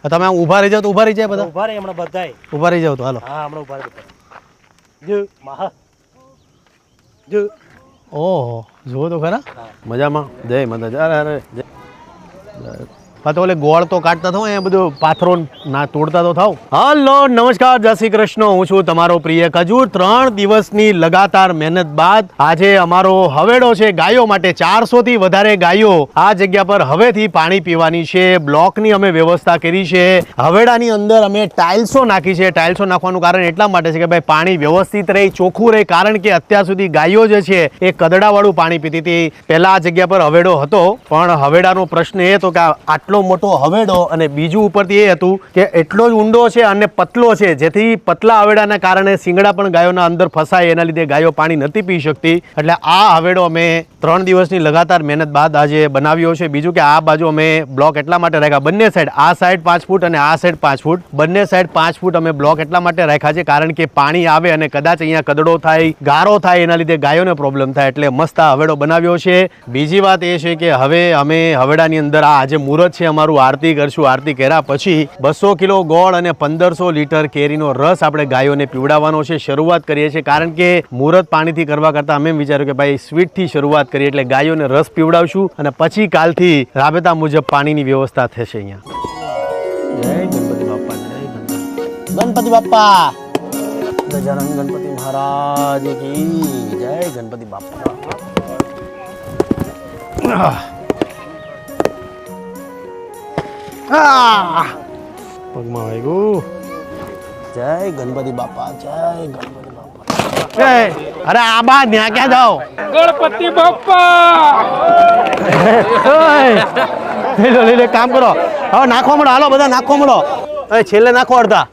તમે આમ ઊભા રહી જાવ તો ઊભા રહી જાય બધા ઊભા રહી હમણાં બધાય ઊભા રહી જાવ તો હાલો હા હમણાં ઊભા રહી જો મહા જો ઓહો જુઓ તો ખરા મજામાં જય માતા અરે અરે હા તો ઓલે ગોળ તો કાઢતા થાવ એ બધું પાથરો ના તોડતા તો થાવ હલો નમસ્કાર જય શ્રી કૃષ્ણ હું છું તમારો પ્રિય ખજૂર 3 દિવસની લગાતાર મહેનત બાદ આજે અમારો હવેડો છે ગાયો માટે 400 થી વધારે ગાયો આ જગ્યા પર હવેથી પાણી પીવાની છે બ્લોકની અમે વ્યવસ્થા કરી છે હવેડાની અંદર અમે ટાઇલ્સો નાખી છે ટાઇલ્સો નાખવાનું કારણ એટલા માટે છે કે ભાઈ પાણી વ્યવસ્થિત રહે ચોખ્ખું રહે કારણ કે અત્યાર સુધી ગાયો જે છે એ કદડાવાળું પાણી પીતી હતી પહેલા આ જગ્યા પર હવેડો હતો પણ હવેડાનો પ્રશ્ન એ હતો કે આટલો મોટો હવેડો અને બીજું ઉપરથી એ હતું કે એટલો જ ઊંડો છે અને પતલો છે જેથી પતલા હવેડાના કારણે શિંગડા પણ ગાયોના અંદર ફસાય એના લીધે ગાયો પાણી નથી પી શકતી એટલે આ હવેડો અમે 3 દિવસની લગાતાર મહેનત બાદ આજે બનાવ્યો છે બીજું કે આ બાજુ અમે બ્લોક એટલા માટે રાખ્યા બંને સાઈડ આ સાઈડ 5 ફૂટ અને આ સાઈડ 5 ફૂટ બંને સાઈડ 5 ફૂટ અમે બ્લોક એટલા માટે રાખ્યા છે કારણ કે પાણી આવે અને કદાચ અહીંયા કદડો થાય ગારો થાય એના લીધે ગાયોને પ્રોબ્લેમ થાય એટલે મસ્ત આ હવેડો બનાવ્યો છે બીજી વાત એ છે કે હવે અમે હવેડાની અંદર આ આજે મુહૂર્ત છે અમારું આરતી કરશું આરતી કર્યા પછી 200 કિલો ગોળ અને 1500 લીટર કેરીનો રસ આપણે ગાયોને પીવડાવવાનો છે શરૂઆત કરીએ છીએ કારણ કે મુહૂર્ત પાણીથી કરવા કરતાં અમે વિચાર્યું કે ભાઈ સ્વીટથી શરૂઆત કરીએ એટલે ગાયોને રસ પીવડાવશું અને પછી કાલથી રાબેતા મુજબ પાણીની વ્યવસ્થા થશે અહીંયા જય ગણપતિ બાપા જય ગણપતિ બાપા ગજાનન ગણપતિ મહારાજ કી જય ગણપતિ બાપા પગમાં વાગ્યું જય ગણપતિ બાપા જય ગણપતિ બાપા અરે આ બા ન્યા ક્યાં જાઓ ગણપતિ બાપ્પા લઈ લો કામ કરો હવે નાખવા મળો હાલો બધા નાખવા મળો છેલ્લે નાખો અડધા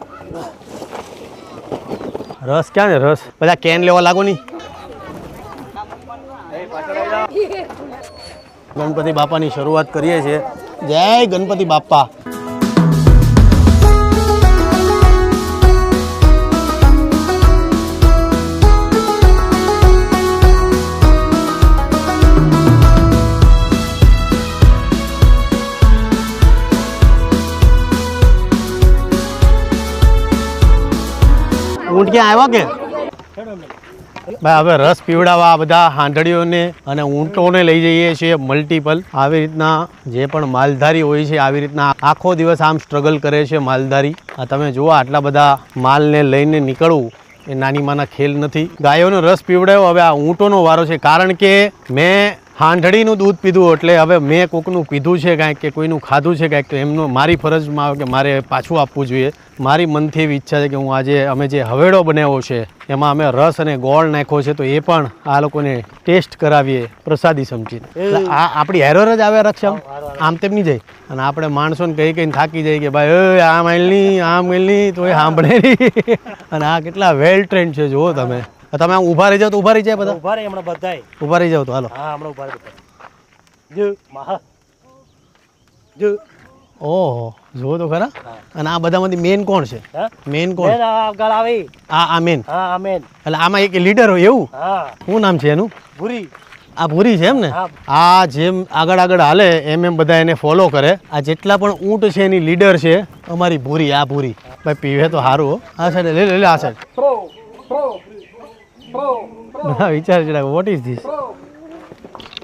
રસ ક્યાં ને રસ બધા કેન લેવા લાગો નહીં ગણપતિ બાપાની શરૂઆત કરીએ છીએ જય ગણપતિ બાપા ઊંટ ક્યાં આવ્યા કે ભાઈ હવે રસ પીવડાવવા બધા હાંડળીઓને અને ઊંટોને લઈ જઈએ છીએ મલ્ટિપલ આવી રીતના જે પણ માલધારી હોય છે આવી રીતના આખો દિવસ આમ સ્ટ્રગલ કરે છે માલધારી આ તમે જુઓ આટલા બધા માલને લઈને નીકળવું એ નાની માના ખેલ નથી ગાયોનો રસ પીવડાવ્યો હવે આ ઊંટોનો વારો છે કારણ કે મેં હાંડળીનું દૂધ પીધું એટલે હવે મેં કોકનું પીધું છે કાંઈક કે કોઈનું ખાધું છે કાંઈક તો એમનું મારી ફરજમાં આવે કે મારે પાછું આપવું જોઈએ મારી મનથી એવી ઈચ્છા છે કે હું આજે અમે જે હવેડો બનાવ્યો છે એમાં અમે રસ અને ગોળ નાખ્યો છે તો એ પણ આ લોકોને ટેસ્ટ કરાવીએ પ્રસાદી સમજીને આ આપણી હેરોર જ આવે રક્ષમ આમ તેમ નહીં જાય અને આપણે માણસોને કહી કહીને થાકી જાય કે ભાઈ આ માઇલની તો એ સાંભળે નહીં અને આ કેટલા વેલ ટ્રેન્ડ છે જુઓ તમે તમે આમ ઊભા રહી જાવ તો ઊભા રહી જાય બધા ઊભા રહી હમણાં બધાય ઊભા રહી જાવ તો હાલો હા હમણાં ઊભા રહી જો મહા જો ઓહો જુઓ તો ખરા અને આ બધામાંથી મેન કોણ છે મેન કોણ આગળ આવે આ મેન હા આ મેન એટલે આમાં એક લીડર હોય એવું હા શું નામ છે એનું ભૂરી આ ભૂરી છે એમ ને આ જેમ આગળ હાલે એમ બધા એને ફોલો કરે આ જેટલા પણ ઊંટ છે એની લીડર છે અમારી ભૂરી આ ભૂરી ભાઈ પીવે તો સારું આ સાઈડ લે આ સાઈડ વિચાર છે વોટ ઇઝ ધીસ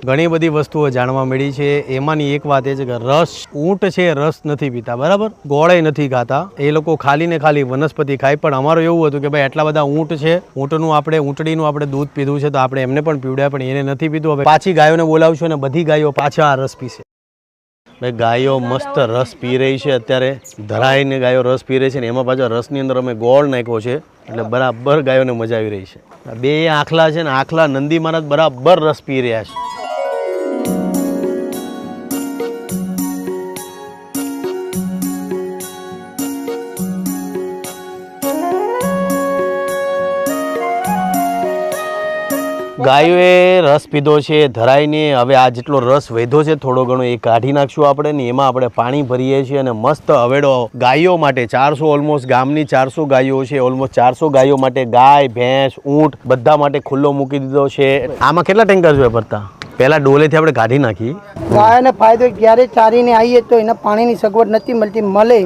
ઘણી બધી વસ્તુઓ જાણવા મળી છે એમાંની એક વાત એ છે કે રસ ઊંટ છે રસ નથી પીતા બરાબર ગોળે નથી ખાતા એ લોકો ખાલી ને ખાલી વનસ્પતિ ખાય પણ અમારું એવું હતું કે ભાઈ આટલા બધા ઊંટ છે ઊંટડીનું આપણે દૂધ પીધું છે તો આપણે એમને પણ પીવડાય પણ એને નથી પીધું હવે પાછી ગાયોને બોલાવશું અને બધી ગાયો પાછા આ રસ પીશે ભાઈ ગાયો મસ્ત રસ પી રહી છે અત્યારે ધરાઈને ગાયો રસ પી રહી છે ને એમાં પાછા રસની અંદર અમે ગોળ નાખ્યો છે એટલે બરાબર ગાયોને મજા આવી રહી છે બે આખલા છે ને આખલા નંદી મહારાજ બરાબર રસ પી રહ્યા છે ગાયોએ રસ પીધો છે ધરાઈને હવે આ જેટલો રસ વધ્યો છે થોડો ઘણો એ કાઢી નાખશું આપણે ને એમાં આપણે પાણી ભરીએ છીએ અને મસ્ત હવેડો ગાયો માટે 400 ઓલમોસ્ટ ગામની 400 ગાયો છે ઓલમોસ્ટ 400 ગાયો માટે ગાય ભેંસ ઊંટ બધા માટે ખુલ્લો મૂકી દીધો છે આમાં કેટલા ટેન્કર જોઈએ ભરતા પહેલા ડોલેથી આપણે કાઢી નાખી ગાયને ફાયદો ક્યારે ચારીને આવીએ તો એને પાણીની સગવડ નથી મળતી મળે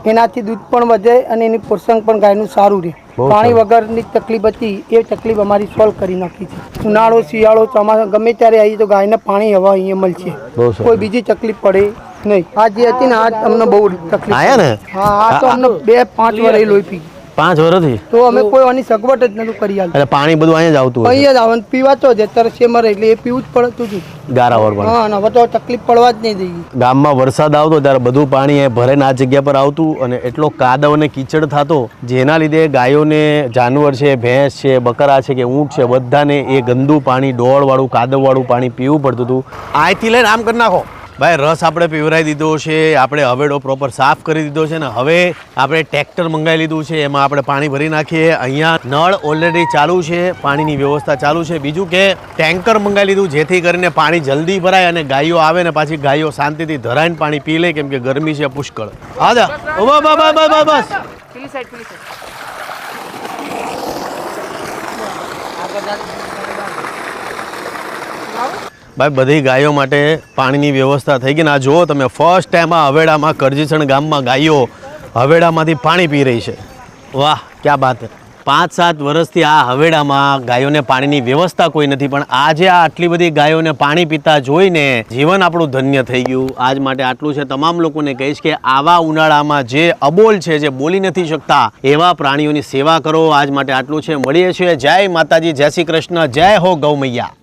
એનાથી દૂધ પણ વધે અને એની પોષણ પણ ગાયનું સારું રહે. બહુ પાણી સરસ. વગરની તકલીફ હતી એ તકલીફ અમારી સોલ્વ કરી નાખી છે. ઉનાળો શિયાળો ચોમાસા ગમે ત્યારે આવીએ તો ગાયને પાણી હવા અહીંયા મળશે. બહુ સરસ. કોઈ બીજી તકલીફ પડે નહીં. આ જે હતી ને આ અમને બહુ તકલીફ આયા ને? હા આ તો અમને 2-5 વર્ષ લોહી પી 5 વર્ષથી તો અમે કોઈ આની સગવડ જ નતું કરી આલતું. એટલે પાણી બધું અહીંયા જ આવતું હોય અહીંયા જ આવવાનું પીવાતો જ તરસે મરે એટલે એ પીવું જ પડતું હતું. ગારાવળ પણ હા અને હવે તો તકલીફ પડવા જ નહીં દઈએ. ગામમાં વરસાદ આવતો ત્યારે બધું પાણી એ ભરાઈને આ જગ્યા પર આવતું અને એટલો કાદવ અને કીચડ થતો જેના લીધે ગાયોને જાનવર છે, ભેંસ છે, બકરા છે કે ઊંટ છે બધાને એ ગંદુ પાણી ડોળવાળું કાદવવાળું પાણી પીવું પડતું હતું. આથી લઈને આમ કરી નાખો ભાઈ. રસ આપણે પીવરાઈ દીધો છે, આપણે હવેડો પ્રોપર સાફ કરી દીધો છે ને હવે આપણે ટ્રેક્ટર મંગાવી લીધું છે, એમાં આપણે પાણી ભરી નાખીએ. અહીંયા નળ ઓલરેડી ચાલુ છે, પાણીની વ્યવસ્થા ચાલુ છે. બીજું કે ટેન્કર મંગાવી લીધું જેથી કરીને પાણી જલ્દી ભરાય અને ગાયો આવે ને પાછી ગાયો શાંતિથી ધરાઈને પાણી પી લે કેમ કે ગરમી છે પુષ્કળ. હા જા બસ ભાઈ બધી ગાયો માટે પાણીની વ્યવસ્થા થઈ ગઈ ને આ જુઓ તમે ફર્સ્ટ ટાઈમ આ હવેડામાં કરજીસણ ગામમાં ગાયો હવેડામાંથી પાણી પી રહી છે. વાહ ક્યાં બાત હે. 5-7 વર્ષથી આ હવેડામાં ગાયોને પાણીની વ્યવસ્થા કોઈ નથી પણ આજે આ આટલી બધી ગાયોને પાણી પીતા જોઈને જીવન આપણું ધન્ય થઈ ગયું. આજ માટે આટલું છે. તમામ લોકોને કહીશ કે આવા ઉનાળામાં જે અબોલ છે જે બોલી નથી શકતા એવા પ્રાણીઓની સેવા કરો. આજ માટે આટલું છે. મળીએ છીએ. જય માતાજી, જય શ્રી કૃષ્ણ, જય હો ગૌ મૈયા.